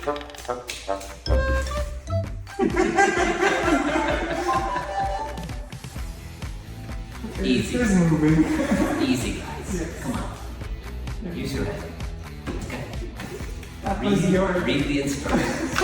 Easy. It's moving. Easy, guys. Yes. Come on. Use your head. Okay. That was your... Read the instructions.